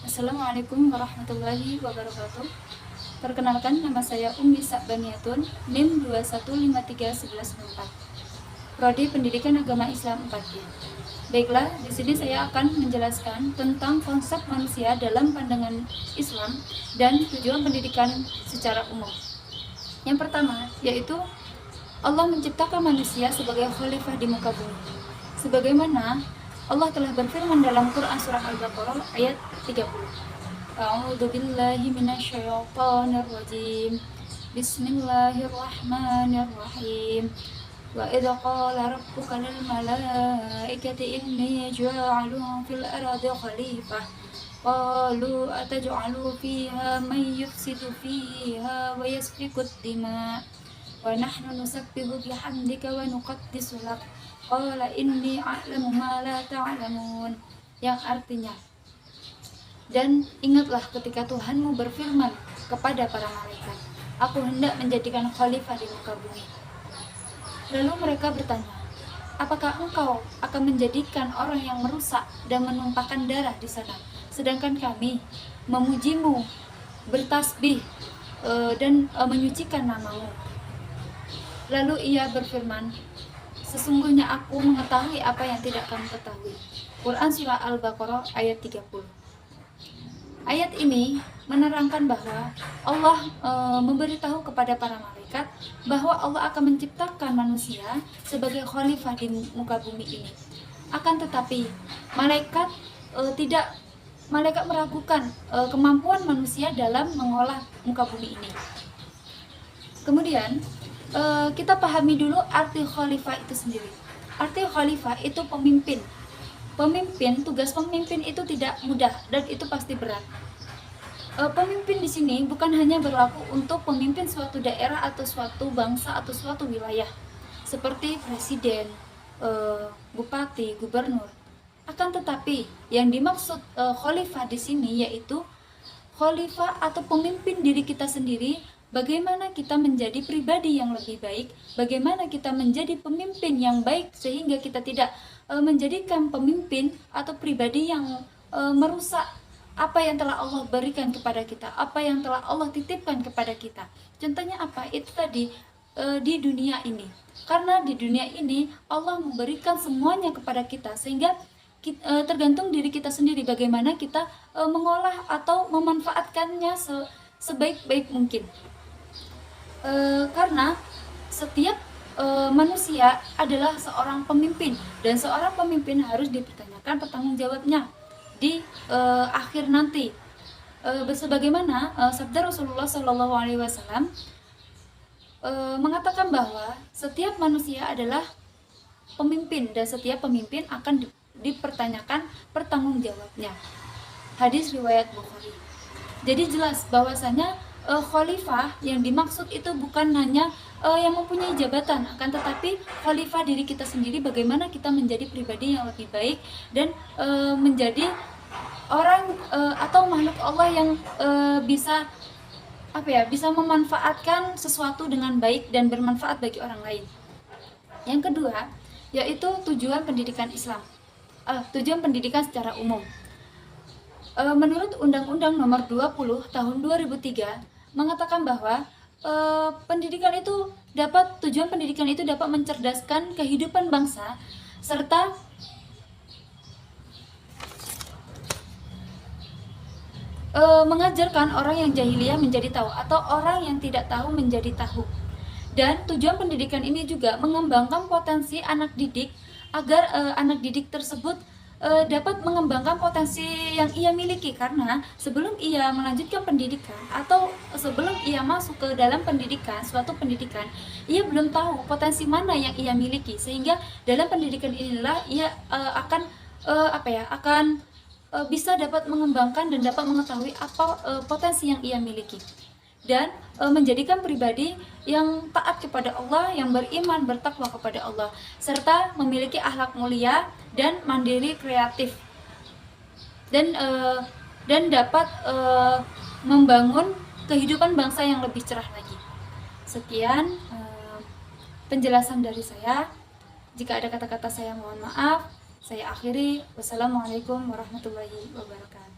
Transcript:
Assalamualaikum warahmatullahi wabarakatuh. Perkenalkan, nama saya Ummi Sa'baniatun, NIM 21531164. Prodi Pendidikan Agama Islam 4D. Baiklah, di sini saya akan menjelaskan tentang konsep manusia dalam pandangan Islam dan tujuan pendidikan secara umum. Yang pertama, yaitu Allah menciptakan manusia sebagai khalifah di muka bumi. Sebagaimana Allah telah berfirman dalam Quran surah Al-Baqarah ayat 30. A'udzu billahi minasyaitonir rajim. Bismillahirrahmanirrahim. Wa idza qala rabbuka lil malaikati inni ja'ilun fil ardi khalifah. Qalu ataj'alu fiha man yufsidu fiha wa yasfiku ad-dima' wa nahnu nusabbihu bihamdika wa nuqaddisu lak. Qala inni a'lamu ma la ta'lamun, yang artinya, dan ingatlah ketika Tuhanmu berfirman kepada para malaikat, aku hendak menjadikan khalifah di muka bumi. Lalu mereka bertanya, apakah engkau akan menjadikan orang yang merusak dan menumpahkan darah di sana, sedangkan kami memujimu, bertasbih dan menyucikan namamu? Lalu ia berfirman, sesungguhnya aku mengetahui apa yang tidak kamu ketahui. Quran surah Al-Baqarah ayat 30. Ayat ini menerangkan bahwa Allah memberitahu kepada para malaikat bahwa Allah akan menciptakan manusia sebagai khalifah di muka bumi ini. Akan tetapi malaikat meragukan kemampuan manusia dalam mengolah muka bumi ini. Kemudian kita pahami dulu arti khalifah itu sendiri. Arti khalifah itu pemimpin. Tugas pemimpin itu tidak mudah dan itu pasti berat. Pemimpin di sini bukan hanya berlaku untuk pemimpin suatu daerah atau suatu bangsa atau suatu wilayah, seperti presiden, bupati, gubernur. Akan tetapi yang dimaksud khalifah di sini yaitu khalifah atau pemimpin diri kita sendiri. Bagaimana kita menjadi pribadi yang lebih baik, bagaimana kita menjadi pemimpin yang baik sehingga kita tidak menjadikan pemimpin atau pribadi yang merusak apa yang telah Allah berikan kepada kita, apa yang telah Allah titipkan kepada kita. Contohnya apa? Itu tadi di dunia ini. Karena di dunia ini Allah memberikan semuanya kepada kita sehingga tergantung diri kita sendiri bagaimana kita mengolah atau memanfaatkannya sebaik-baik mungkin. Karena setiap manusia adalah seorang pemimpin dan seorang pemimpin harus dipertanyakan pertanggungjawabnya di akhir nanti. Sebagaimana sabda Rasulullah SAW mengatakan bahwa setiap manusia adalah pemimpin dan setiap pemimpin akan dipertanyakan pertanggungjawabnya. Hadis riwayat Bukhari. Jadi jelas bahwasanya khalifah yang dimaksud itu bukan hanya yang mempunyai jabatan, akan tetapi khalifah diri kita sendiri, bagaimana kita menjadi pribadi yang lebih baik dan menjadi orang atau makhluk Allah yang bisa memanfaatkan sesuatu dengan baik dan bermanfaat bagi orang lain. Yang kedua yaitu tujuan pendidikan Islam, tujuan pendidikan secara umum. Menurut Undang-Undang Nomor 20 Tahun 2003 mengatakan bahwa tujuan pendidikan itu dapat mencerdaskan kehidupan bangsa serta mengajarkan orang yang jahiliyah menjadi tahu atau orang yang tidak tahu menjadi tahu. Dan tujuan pendidikan ini juga mengembangkan potensi anak didik agar anak didik tersebut dapat mengembangkan potensi yang ia miliki, karena sebelum ia melanjutkan pendidikan atau sebelum ia masuk ke dalam suatu pendidikan, ia belum tahu potensi mana yang ia miliki, sehingga dalam pendidikan inilah ia akan bisa dapat mengembangkan dan dapat mengetahui apa potensi yang ia miliki dan menjadikan pribadi yang taat kepada Allah, yang beriman, bertakwa kepada Allah, serta memiliki akhlak mulia dan mandiri, kreatif, dan dapat membangun kehidupan bangsa yang lebih cerah lagi. Sekian penjelasan dari saya. Jika ada kata-kata saya mohon maaf. Saya akhiri. Wassalamualaikum warahmatullahi wabarakatuh.